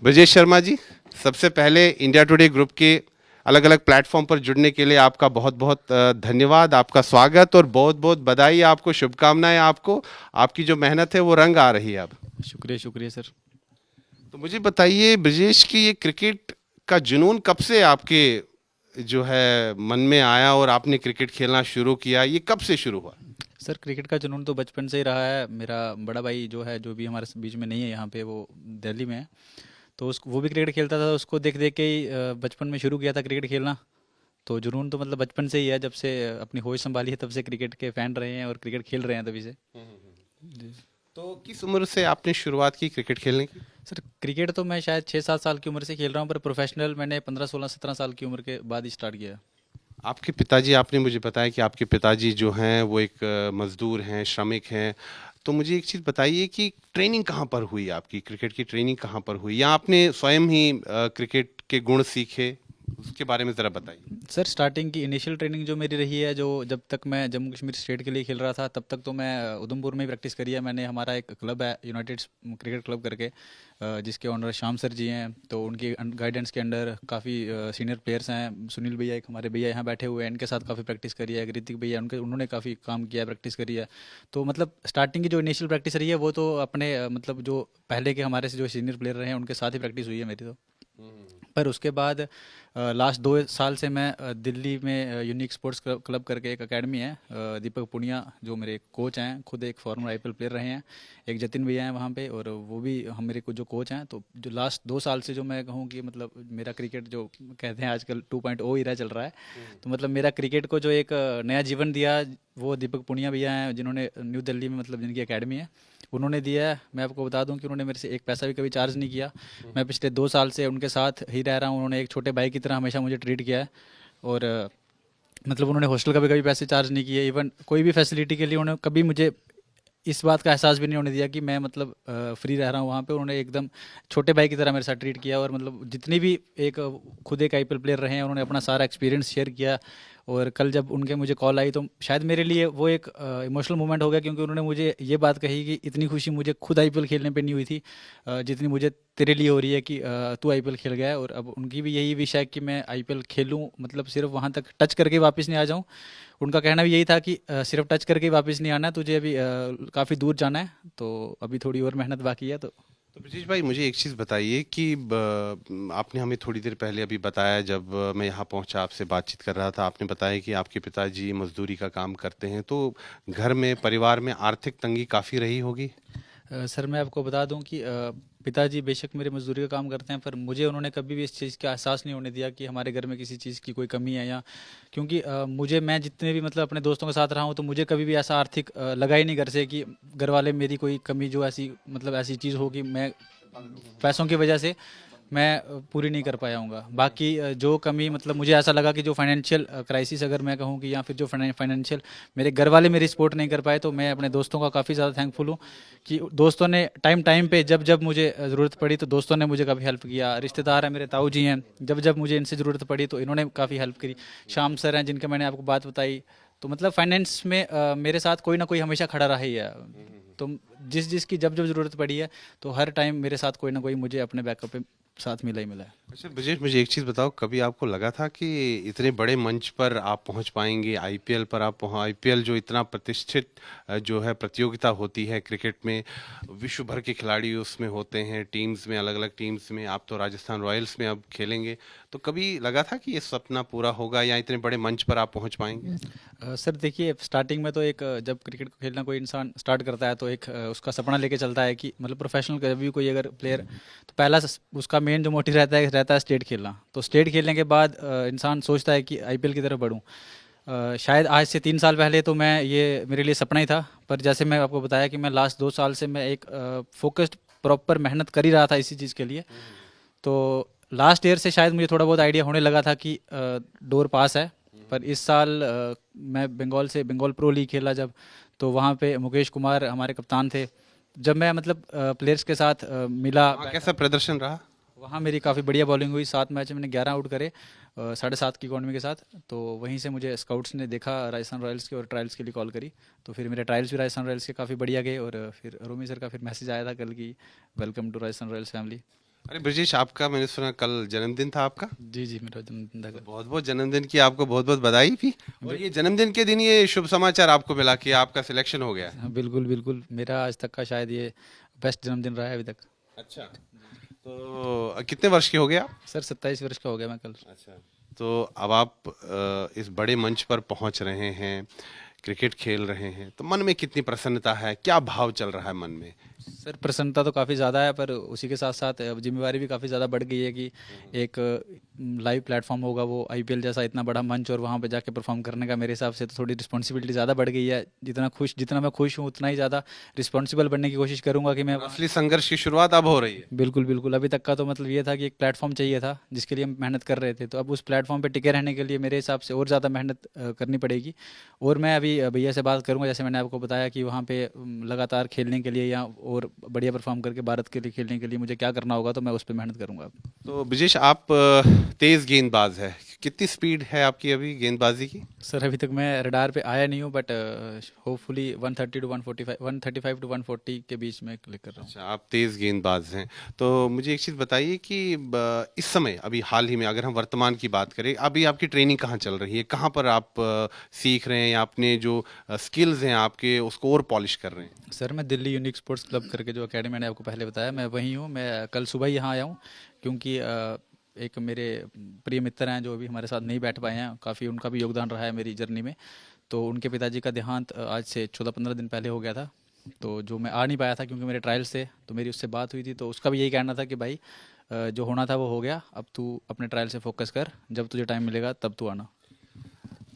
ब्रजेश शर्मा जी, सबसे पहले India today group के अलग अलग प्लेटफॉर्म पर जुड़ने के लिए आपका बहुत बहुत धन्यवाद, आपका स्वागत और बहुत बहुत बधाई आपको, शुभकामनाएं आपको। आपकी जो मेहनत है वो रंग आ रही है अब। शुक्रिया शुक्रिया सर। तो मुझे बताइए ब्रजेश की ये क्रिकेट का जुनून कब से आपके जो है मन में आया और आपने क्रिकेट खेलना शुरू किया, ये कब से शुरू हुआ? सर क्रिकेट का जुनून तो बचपन से ही रहा है। मेरा बड़ा भाई जो है, जो भी हमारे बीच में नहीं है यहाँ पे, वो दिल्ली में है। तो उस वो भी क्रिकेट खेलता था, उसको देख देख के ही बचपन में शुरू किया था क्रिकेट खेलना। तो जुनून तो मतलब बचपन से ही है, जब से अपनी होश संभाली है तब से क्रिकेट के फैन रहे हैं और क्रिकेट खेल रहे हैं तभी से। जी। तो किस उम्र से आपने शुरुआत की क्रिकेट खेलने की? सर क्रिकेट तो मैं शायद 6-7 साल की उम्र से खेल रहा हूँ, पर प्रोफेशनल मैंने 15-16-17 साल की उम्र के बाद ही स्टार्ट किया। आपके पिताजी, आपने मुझे बताया कि आपके पिताजी जो हैं वो एक मजदूर हैं, श्रमिक हैं। तो मुझे एक चीज़ बताइए कि ट्रेनिंग कहाँ पर हुई आपकी, क्रिकेट की ट्रेनिंग कहाँ पर हुई, या आपने स्वयं ही क्रिकेट के गुण सीखे, उसके बारे में ज़रा बताइए। सर स्टार्टिंग की इनिशियल ट्रेनिंग जो मेरी रही है, जो जब तक मैं जम्मू कश्मीर स्टेट के लिए खेल रहा था तब तक तो मैं उधमपुर में ही प्रैक्टिस करी है मैंने। हमारा एक क्लब है यूनाइटेड क्रिकेट क्लब करके, जिसके ओनर श्याम सर जी हैं। तो उनकी गाइडेंस के अंडर काफ़ी सीनियर प्लेयर्स हैं। सुनील भैया एक हमारे भैया यहाँ बैठे हुए हैं, इनके साथ काफ़ी प्रैक्टिस करी है। ऋतिक भैया, उनके उन्होंने काफ़ी काम किया है, प्रैक्टिस करी है। तो मतलब स्टार्टिंग की जो इनिशियल प्रैक्टिस रही है वो तो अपने मतलब जो पहले के हमारे से जो सीनियर प्लेयर रहे हैं उनके साथ ही प्रैक्टिस हुई है मेरी तो। पर उसके बाद लास्ट 2 साल से मैं दिल्ली में यूनिक स्पोर्ट्स क्लब करके एक एकेडमी है, दीपक पुनिया जो मेरे कोच हैं, खुद एक फॉर्मर आईपीएल प्लेयर रहे हैं। एक जतिन भैया हैं वहाँ पे, और वो भी हम मेरे को जो कोच हैं। तो जो लास्ट 2 साल से जो मैं कहूँ कि मतलब मेरा क्रिकेट जो कहते हैं आजकल 2.0 ईरा चल रहा है। तो मतलब मेरा क्रिकेट को जो एक नया जीवन दिया, वो दीपक पुनिया भैया हैं, जिन्होंने न्यू दिल्ली में मतलब जिनकी एकेडमी है उन्होंने दिया है। मैं आपको बता दूं कि उन्होंने मेरे से एक पैसा भी कभी चार्ज नहीं किया। मैं पिछले 2 साल से उनके साथ ही रह रहा हूँ। उन्होंने एक छोटे भाई की तरह हमेशा मुझे ट्रीट किया है। और मतलब उन्होंने हॉस्टल का भी कभी पैसे चार्ज नहीं किए। इवन कोई भी फैसिलिटी के लिए उन्होंने कभी मुझे इस बात का एहसास भी नहीं होने दिया कि मैं मतलब फ्री रह रहा हूँ वहाँ पे। उन्होंने एकदम छोटे भाई की तरह मेरे साथ ट्रीट किया। और मतलब जितनी भी एक खुद एक आईपीएल प्लेयर रहे हैं, उन्होंने अपना सारा एक्सपीरियंस शेयर किया। और कल जब उनके मुझे कॉल आई तो शायद मेरे लिए वो एक इमोशनल मोमेंट हो गया, क्योंकि उन्होंने मुझे ये बात कही कि इतनी खुशी मुझे खुद आईपीएल खेलने पे नहीं हुई थी जितनी मुझे तेरे लिए हो रही है कि तू आईपीएल खेल गया है। और अब उनकी भी यही विश है कि मैं आईपीएल खेलूं, मतलब सिर्फ वहां तक टच करके वापस नहीं आ जाऊं। उनका कहना भी यही था कि सिर्फ टच करके ही वापस नहीं आना है, तुझे अभी काफ़ी दूर जाना है। तो अभी थोड़ी और मेहनत बाकी है। तो तो ब्रजेश भाई, मुझे एक चीज़ बताइए कि आपने हमें थोड़ी देर पहले अभी बताया, जब मैं यहाँ पहुँचा आपसे बातचीत कर रहा था, आपने बताया कि आपके पिताजी मजदूरी का काम करते हैं, तो घर में, परिवार में आर्थिक तंगी काफ़ी रही होगी। सर मैं आपको बता दूं कि पिताजी बेशक मेरे मजदूरी का काम करते हैं, पर मुझे उन्होंने कभी भी इस चीज़ का एहसास नहीं होने दिया कि हमारे घर में किसी चीज़ की कोई कमी है। या क्योंकि मुझे, मैं जितने भी मतलब अपने दोस्तों के साथ रहा हूँ, तो मुझे कभी भी ऐसा आर्थिक लगा ही नहीं घर से कि घर वाले मेरी कोई कमी जो ऐसी मतलब ऐसी चीज़ हो कि मैं पैसों की वजह से मैं पूरी नहीं कर पाया हूँगा। बाकी जो कमी मतलब मुझे ऐसा लगा कि जो फाइनेंशियल क्राइसिस अगर मैं कहूँ कि, या फिर जो फाइनेंशियल मेरे घर वाले मेरी सपोर्ट नहीं कर पाए, तो मैं अपने दोस्तों का काफ़ी ज़्यादा थैंकफुल हूँ कि दोस्तों ने टाइम टाइम पे जब जब मुझे ज़रूरत पड़ी तो दोस्तों ने मुझे काफ़ी हेल्प किया। रिश्तेदार हैं, मेरे ताऊ जी हैं, जब जब मुझे इनसे ज़रूरत पड़ी तो इन्होंने काफ़ी हेल्प करी। श्याम सर हैं जिनके मैंने आपको बात बताई। तो मतलब फाइनेंस में मेरे साथ कोई ना कोई हमेशा खड़ा रहा ही है। तो जिस जिसकी जब जब ज़रूरत पड़ी है, तो हर टाइम मेरे साथ कोई ना कोई मुझे अपने बैकअप पे साथ मिला ही मिला है। अच्छा ब्रजेश, मुझे एक चीज़ बताओ, कभी आपको लगा था कि इतने बड़े मंच पर आप पहुंच पाएंगे, आईपीएल पर आप आईपीएल जो इतना प्रतिष्ठित जो है प्रतियोगिता होती है क्रिकेट में, विश्व भर के खिलाड़ी उसमें होते हैं, टीम्स में, अलग अलग टीम्स में, आप तो राजस्थान रॉयल्स में अब खेलेंगे, तो कभी लगा था कि ये सपना पूरा होगा या इतने बड़े मंच पर आप पहुंच पाएंगे? सर देखिए, स्टार्टिंग में तो एक जब क्रिकेट को खेलना कोई इंसान स्टार्ट करता है तो एक उसका सपना लेके चलता है कि मतलब प्रोफेशनल कभी भी कोई अगर प्लेयर, तो पहला उसका मेन जो मोटिव रहता है स्टेट खेलना। तो स्टेट खेलने के बाद इंसान सोचता है कि आईपीएल की तरफ बढ़ूं। शायद आज से 3 साल पहले तो मैं ये मेरे लिए सपना ही था। पर जैसे मैं आपको बताया कि मैं लास्ट 2 साल से मैं एक फोकस्ड प्रॉपर मेहनत कर ही रहा था इसी चीज़ के लिए। तो लास्ट ईयर से शायद मुझे थोड़ा बहुत आइडिया होने लगा था कि डोर पास है। पर इस साल मैं बंगाल से बंगाल प्रो लीग खेला जब, तो वहाँ पे मुकेश कुमार हमारे कप्तान थे। जब मैं मतलब प्लेयर्स के साथ मिला, वहाँ कैसा प्रदर्शन रहा? वहाँ मेरी काफ़ी बढ़िया बॉलिंग हुई। 7 मैच में मैंने 11 आउट करे 7.5 की इकॉनमी के साथ। तो वहीं से मुझे स्काउट्स ने देखा राजस्थान रॉयल्स के, और ट्रायल्स के लिए कॉल करी। तो फिर मेरे ट्रायल्स भी राजस्थान रॉयल्स के काफ़ी बढ़िया गए। और फिर रोमी सर का फिर मैसेज आया था कल की, welcome to Rajasthan royals family. अरे ब्रजेश, आपका मैंने सुना कल जन्मदिन था आपका। जी जी, मेरा जन्मदिन था कल। बहुत बहुत जन्मदिन की आपको बहुत बहुत बधाई भी। और ये जन्मदिन के दिन ये शुभ समाचार आपको मिला कि आपका सिलेक्शन हो गया है। हाँ, बिल्कुल बिल्कुल, मेरा आज तक का शायद ये बेस्ट जन्मदिन रहा है अभी तक। अच्छा, तो कितने वर्ष के हो गए आप? सर 27 वर्ष का हो गया मैं कल। अच्छा, तो अब आप इस बड़े मंच पर पहुंच रहे हैं, क्रिकेट खेल रहे हैं, तो मन में कितनी प्रसन्नता है, क्या भाव चल रहा है मन में? सर प्रसन्नता तो काफ़ी ज़्यादा है, पर उसी के साथ साथ जिम्मेवारी भी काफ़ी ज़्यादा बढ़ गई है कि एक लाइव प्लेटफॉर्म होगा वो आईपीएल जैसा इतना बड़ा मंच, और वहाँ पे जाके परफॉर्म करने का मेरे हिसाब से तो थोड़ी रिस्पॉन्सिबिलिटी ज़्यादा बढ़ गई है। जितना मैं खुश हूँ उतना ही ज़्यादा रिस्पॉन्सिबल बनने की कोशिश करूँगा कि मैं और असली संघर्ष की शुरुआत अब हो रही है। बिल्कुल बिल्कुल। अभी तक का तो मतलब ये था कि एक प्लेटफॉर्म चाहिए था जिसके लिए हम मेहनत कर रहे थे, तो अब उस प्लेटफॉर्म पे टिके रहने के लिए मेरे हिसाब से और ज़्यादा मेहनत करनी पड़ेगी। और मैं अभी भैया से बात करूंगा, जैसे मैंने आपको बताया कि वहाँ पे लगातार खेलने के लिए या और बढ़िया परफॉर्म करके भारत के लिए खेलने के लिए मुझे क्या करना होगा, तो मैं उस पर मेहनत करूंगा। तो ब्रजेश, आप तेज गेंदबाज है, कितनी स्पीड है आपकी अभी गेंदबाजी की? सर अभी तक मैं रडार पे आया नहीं हूँ, बट होपफुली 130 टू 145, 135 टू 140 के बीच में क्लिक कर रहा हूँ। अच्छा, आप तेज गेंदबाज हैं। तो मुझे एक चीज़ बताइए कि इस समय अभी हाल ही में अगर हम वर्तमान की बात करें, अभी आपकी ट्रेनिंग कहाँ चल रही है, कहाँ पर आप सीख रहे हैं या अपने जो स्किल्स हैं आपके उसको और पॉलिश कर रहे हैं? सर मैं दिल्ली यूनिक स्पोर्ट्स क्लब करके जो अकेडमी मैंने आपको पहले बताया, मैं वहीं हूँ। मैं कल सुबह ही यहाँ आया हूँ क्योंकि एक मेरे प्रिय मित्र हैं जो अभी हमारे साथ नहीं बैठ पाए हैं, काफ़ी उनका भी योगदान रहा है मेरी जर्नी में। तो उनके पिताजी का देहांत आज से 14-15 दिन पहले हो गया था, तो जो मैं आ नहीं पाया था क्योंकि मेरे ट्रायल्स थे। तो मेरी उससे बात हुई थी, तो उसका भी यही कहना था कि भाई जो होना था वो हो गया, अब तू अपने ट्रायल से फोकस कर, जब तुझे टाइम मिलेगा तब तू आना।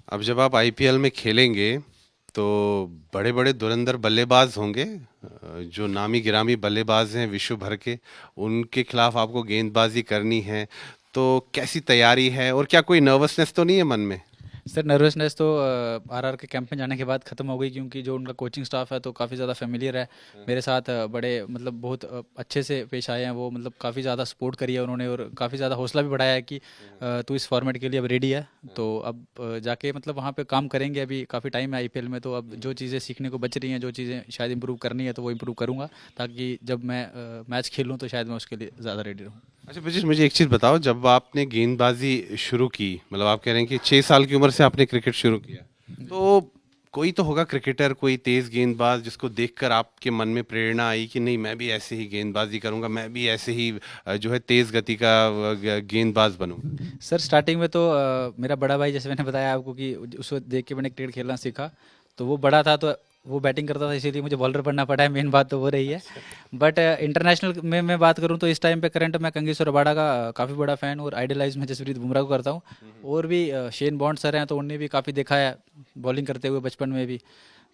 अब जब आप आईपीएल में खेलेंगे तो बड़े बड़े धुरंधर बल्लेबाज होंगे, जो नामी गिरामी बल्लेबाज हैं विश्व भर के, उनके खिलाफ आपको गेंदबाजी करनी है। तो कैसी तैयारी है और क्या कोई नर्वसनेस तो नहीं है मन में? सर नर्वसनेस तो आरआर के कैंप में जाने के बाद ख़त्म हो गई, क्योंकि जो उनका कोचिंग स्टाफ है तो काफ़ी ज़्यादा फेमिलियर है मेरे साथ। बड़े मतलब बहुत अच्छे से पेश आए हैं वो, मतलब काफ़ी ज़्यादा सपोर्ट करी है उन्होंने और काफ़ी ज़्यादा हौसला भी बढ़ाया है कि तू इस फॉर्मेट के लिए अब रेडी है। तो अब जाके मतलब वहाँ पे काम करेंगे। अभी काफ़ी टाइम है आईपीएल में, तो अब जो चीज़ें सीखने को बच रही हैं, जो चीज़ें शायद इंप्रूव करनी है, तो वो इंप्रूव करूँगा, ताकि जब मैं मैच खेलूँ तो शायद मैं उसके लिए ज़्यादा रेडी रहूँ। अच्छा ब्रजेश, मुझे एक चीज़ बताओ, जब आपने गेंदबाजी शुरू की, मतलब आप कह रहे हैं कि 6 साल की उम्र से आपने क्रिकेट शुरू किया, तो कोई तो होगा क्रिकेटर, कोई तेज गेंदबाज जिसको देखकर आपके मन में प्रेरणा आई कि नहीं मैं भी ऐसे ही गेंदबाजी करूंगा, मैं भी ऐसे ही जो है तेज गति का गेंदबाज बनूंगा। सर स्टार्टिंग में तो मेरा बड़ा भाई, जैसे मैंने बताया आपको कि उसको देख के मैंने क्रिकेट खेलना सीखा। तो वो बड़ा था तो वो बैटिंग करता था, इसीलिए मुझे बॉलर बनना पड़ा है, मेन बात तो वो रही है। बट इंटरनेशनल में मैं बात करूं तो इस टाइम पे करंट मैं कंगेश्वर रबाडा का काफ़ी बड़ा फ़ैन और आइडलाइज मैं जसप्रीत बुमराह को करता हूं। और भी शेन बॉन्ड सर हैं, तो उनने भी काफ़ी देखा है बॉलिंग करते हुए बचपन में भी।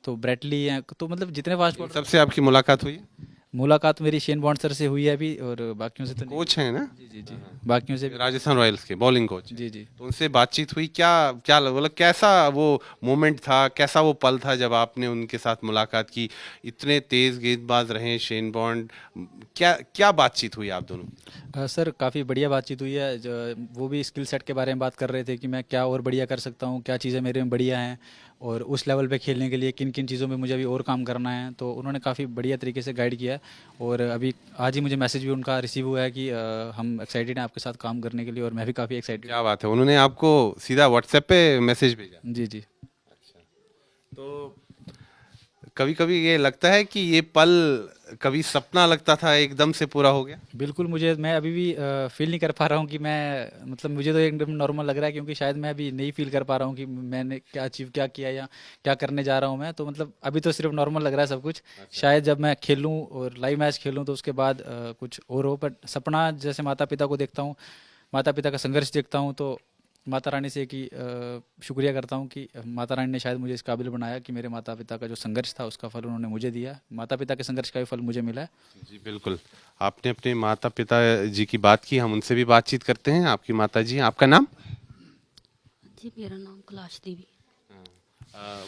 तो ब्रेटली हैं, तो मतलब जितने फास्ट इन बॉलर। सबसे आपकी मुलाकात हुई है? मुलाकात मेरी शेन बॉन्ड सर से हुई है अभी, और बाकियों से तो नहीं। कोच हैं ना? जी जी जी, बाकियों से भी। राजस्थान रॉयल्स के बॉलिंग कोच हैं। जी जी। तो उनसे बातचीत हुई, क्या क्या मतलब कैसा वो मोमेंट था, कैसा वो पल था जब आपने उनके साथ मुलाकात की? इतने तेज गेंदबाज रहे शेन बॉन्ड, क्या क्या बातचीत हुई आप दोनों की? सर काफ़ी बढ़िया बातचीत हुई है। वो भी स्किल सेट के बारे में बात कर रहे थे कि मैं क्या और बढ़िया कर सकता हूँ, क्या चीज़ें मेरे में बढ़िया हैं, और उस लेवल पे खेलने के लिए किन किन चीज़ों में मुझे अभी और काम करना है। तो उन्होंने काफ़ी बढ़िया तरीके से गाइड किया है। और अभी आज ही मुझे मैसेज भी उनका रिसीव हुआ है कि हम एक्साइटेड हैं आपके साथ काम करने के लिए, और मैं भी काफ़ी एक्साइटेड क्या बात है, उन्होंने आपको सीधा व्हाट्सएप पे मैसेज भेजा? हूँ। जी जी। अच्छा, तो कभी कभी ये लगता है कि ये पल कभी सपना लगता था एकदम से पूरा हो गया? बिल्कुल, मुझे मैं अभी भी फ़ील नहीं कर पा रहा हूँ कि मैं मतलब मुझे तो एकदम नॉर्मल लग रहा है, क्योंकि शायद मैं अभी नहीं फ़ील कर पा रहा हूँ कि मैंने क्या अचीव क्या किया या क्या करने जा रहा हूँ मैं। तो मतलब अभी तो सिर्फ नॉर्मल लग रहा है सब कुछ। शायद जब मैं खेलूँ और लाइव मैच खेलूँ तो उसके बाद कुछ और हो। बट सपना जैसे माता पिता को देखता हूँ, माता पिता का संघर्ष देखता हूँ, तो माता रानी से कि शुक्रिया करता हूँ कि माता रानी ने शायद मुझे इस काबिल बनाया कि मेरे माता पिता का जो संघर्ष था उसका फल उन्होंने मुझे दिया, माता पिता के संघर्ष का भी फल मुझे मिला है। जी बिल्कुल। आपने अपने माता पिता जी की बात की, हम उनसे भी बातचीत करते हैं। आपकी माता जी, आपका नाम? जी मेरा नाम कैलाश देवी।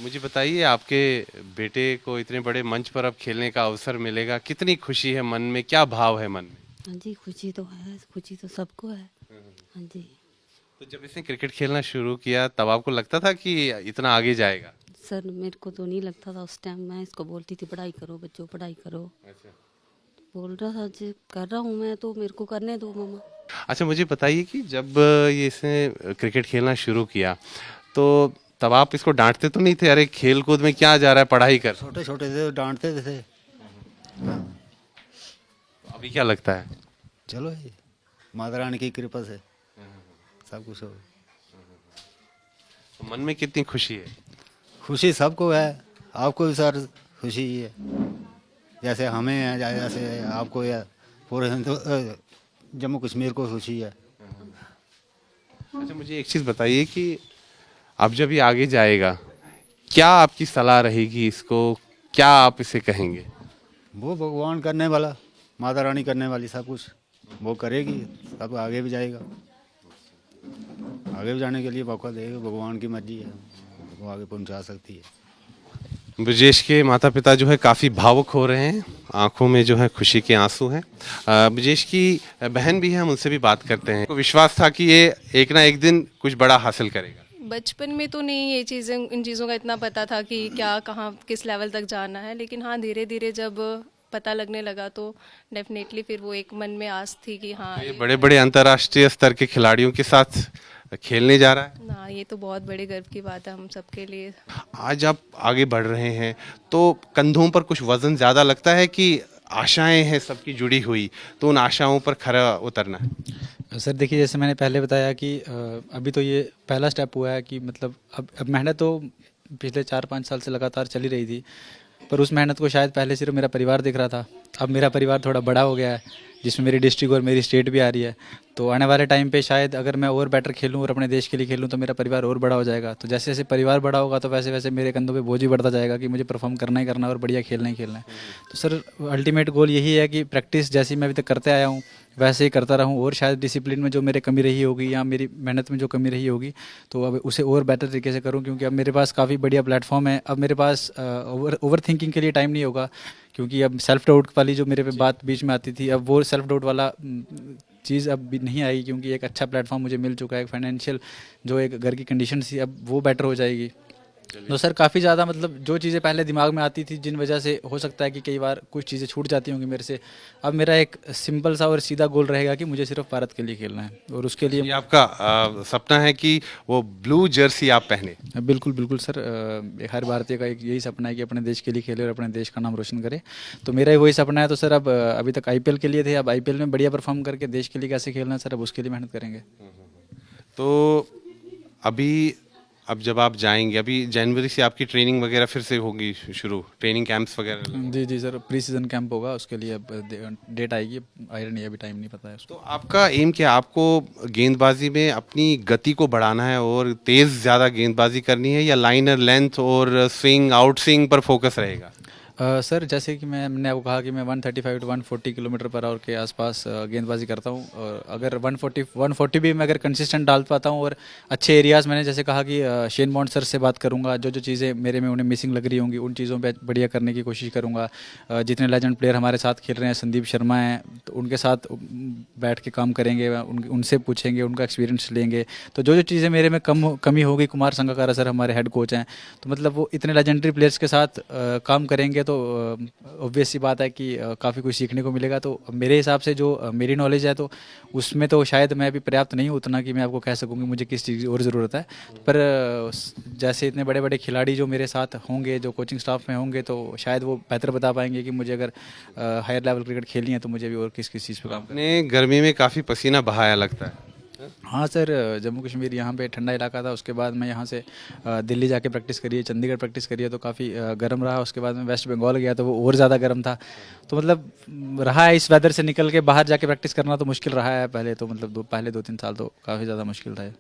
मुझे बताइए, आपके बेटे को इतने बड़े मंच पर अब खेलने का अवसर मिलेगा, कितनी खुशी है मन में, क्या भाव है मन में? हाँ जी, खुशी तो है, खुशी तो सबको है। हाँ जी। तो जब इसने क्रिकेट खेलना शुरू किया तब आपको लगता था कि इतना आगे जाएगा? सर मेरे को तो नहीं लगता था उस टाइम, मैं इसको बोलती थी पढ़ाई करो बच्चों पढ़ाई करो। अच्छा। बोल रहा था जी कर रहा हूँ मैं, तो मेरे को करने दो मम्मा। अच्छा मुझे बताइए कि जब ये इसने क्रिकेट खेलना शुरू किया तो तब आप इसको डांटते तो नहीं थे, अरे खेल कूद में क्या जा रहा है, पढ़ाई कर। छोटे छोटे थे तो डांटते थे। अभी क्या लगता है? चलो ये माता रानी की कृपा से सब कुछ हो। मन में कितनी खुशी है? खुशी सबको है, आपको भी सर खुशी ही है, जैसे हमें है, जैसे आपको या पूरे जम्मू कश्मीर को खुशी है। अच्छा मुझे एक चीज़ बताइए कि अब जब ये आगे जाएगा क्या आपकी सलाह रहेगी इसको, क्या आप इसे कहेंगे? वो भगवान करने वाला, माता रानी करने वाली सब कुछ वो करेगी, सब आगे भी जाएगा। आगे भी जाने के लिए मौका देगा, भगवान की मर्जी है, वो आगे पहुंचा सकती है। ब्रजेश के माता पिता जो है काफ़ी भावुक हो रहे हैं, आंखों में जो है खुशी के आंसू हैं। ब्रजेश की बहन भी है, हम उनसे भी बात करते हैं। को विश्वास था कि ये एक ना एक दिन कुछ बड़ा हासिल करेगा? बचपन में तो नहीं ये चीज़ें, इन चीज़ों का इतना पता था कि क्या कहाँ किस लेवल तक जाना है, लेकिन हाँ धीरे धीरे जब पता लगने लगा तो डेफिनेटली फिर वो एक मन में आस थी कि हाँ ये बड़े बड़े अंतर्राष्ट्रीय स्तर के खिलाड़ियों के साथ खेलने जा रहा है। ना, ये तो बहुत बड़े गर्व की बात है हम सबके लिए। आज आप आगे बढ़ रहे हैं तो कंधों पर कुछ वजन ज्यादा लगता है कि आशाएं हैं सबकी जुड़ी हुई, तो उन आशाओं पर खरा उतरना है? सर देखिए, जैसे मैंने पहले बताया कि अभी तो ये पहला स्टेप हुआ है कि मतलब अब मेहनत तो पिछले 4-5 साल से लगातार चली रही थी, पर उस मेहनत को शायद पहले सिर्फ मेरा परिवार देख रहा था। अब मेरा परिवार थोड़ा बड़ा हो गया है, जिसमें मेरी डिस्ट्रिक्ट और मेरी स्टेट भी आ रही है। तो आने वाले टाइम पे शायद अगर मैं और बेटर खेलूं और अपने देश के लिए खेलूं तो मेरा परिवार और बड़ा हो जाएगा। तो जैसे जैसे परिवार बड़ा होगा तो वैसे वैसे मेरे कंधों पे बोझ ही बढ़ता जाएगा कि मुझे परफॉर्म करना ही करना है और बढ़िया खेलना ही खेलना है। तो सर अल्टीमेट गोल यही है कि प्रैक्टिस जैसी मैं अभी तक करते आया हूँ वैसे ही करता रहूँ, और शायद डिसिप्लिन में जो मेरे कमी रही होगी या मेरी मेहनत में जो कमी रही होगी तो अब उसे और बेटर तरीके से करूँ, क्योंकि अब मेरे पास काफ़ी बढ़िया प्लेटफॉर्म है। अब मेरे पास ओवर थिंकिंग के लिए टाइम नहीं होगा, क्योंकि अब सेल्फ डाउट वाली जो मेरे पे बात बीच में आती थी, अब वो सेल्फ डाउट वाला चीज़ अब भी नहीं आएगी, क्योंकि एक अच्छा प्लेटफॉर्म मुझे मिल चुका है। फाइनेंशियल जो एक घर की कंडीशन थी अब वो बेटर हो जाएगी। तो सर काफ़ी ज़्यादा मतलब जो चीज़ें पहले दिमाग में आती थी, जिन वजह से हो सकता है कि कई बार कुछ चीज़ें छूट जाती होंगी मेरे से, अब मेरा एक सिंपल सा और सीधा गोल रहेगा कि मुझे सिर्फ भारत के लिए खेलना है, और उसके लिए ये आपका सपना है कि वो ब्लू जर्सी आप पहने? बिल्कुल बिल्कुल सर, हर भारतीय का एक यही सपना है कि अपने देश के लिए खेले और अपने देश का नाम रोशन करे। तो मेरा ही वही सपना है। तो सर अब अभी तक आईपीएल के लिए थे, अब आईपीएल में बढ़िया परफॉर्म करके देश के लिए कैसे खेलना है सर, अब उसके लिए मेहनत करेंगे। तो अभी अब जब आप जाएंगे, अभी जनवरी से आपकी ट्रेनिंग वगैरह फिर से होगी शुरू, ट्रेनिंग कैंप्स वगैरह? जी जी सर, प्री सीजन कैंप होगा, उसके लिए अब डेट आएगी, आयरन नहीं अभी टाइम नहीं पता है उसको। तो आपका एम क्या, आपको गेंदबाजी में अपनी गति को बढ़ाना है और तेज ज़्यादा गेंदबाजी करनी है, या लाइनर लेंथ और स्विंग आउट स्विंग पर फोकस रहेगा? सर जैसे कि मैंने आपको कहा कि मैं 135 टू 140 किलोमीटर पर आवर के आसपास गेंदबाजी करता हूँ, और अगर 140 भी मैं अगर कंसिस्टेंट डाल पाता हूँ, और अच्छे एरियाज़, मैंने जैसे कहा कि शेन बॉन्ड सर से बात करूँगा, जो जो चीज़ें मेरे में उन्हें मिसिंग लग रही होंगी उन चीज़ों पे बढ़िया करने की कोशिश करूँगा। जितने लेजेंड प्लेयर हमारे साथ खेल रहे हैं, संदीप शर्मा हैं, तो उनके साथ बैठ के काम करेंगे, उनसे पूछेंगे, उनका एक्सपीरियंस लेंगे। तो जो जो चीज़ें मेरे में कमी होगी, कुमार संगकारा सर हमारे हेड कोच हैं, तो मतलब वो इतने लेजेंडरी प्लेयर्स के साथ काम करेंगे तो ऑब्वियस सी बात है कि काफ़ी कुछ सीखने को मिलेगा। तो मेरे हिसाब से जो मेरी नॉलेज है तो उसमें तो शायद मैं अभी पर्याप्त नहीं हूँ उतना कि मैं आपको कह सकूँ कि मुझे किस चीज़ की और ज़रूरत है, पर जैसे इतने बड़े बड़े खिलाड़ी जो मेरे साथ होंगे, जो कोचिंग स्टाफ में होंगे, तो शायद वो बेहतर बता पाएंगे कि मुझे अगर हायर लेवल क्रिकेट खेलनी है तो मुझे भी और किस किस चीज़ पर काम करना आपने गर्मी में काफ़ी पसीना बहाया लगता है? है। हाँ सर, जम्मू कश्मीर यहाँ पे ठंडा इलाका था, उसके बाद मैं यहाँ से दिल्ली जाके प्रैक्टिस करी है, चंडीगढ़ प्रैक्टिस करी है, तो काफ़ी गर्म रहा। उसके बाद मैं वेस्ट बंगाल गया तो वो और ज़्यादा गर्म था। तो मतलब रहा है, इस वेदर से निकल के बाहर जाके प्रैक्टिस करना तो मुश्किल रहा है पहले, तो मतलब पहले 2-3 साल तो काफ़ी ज़्यादा मुश्किल था।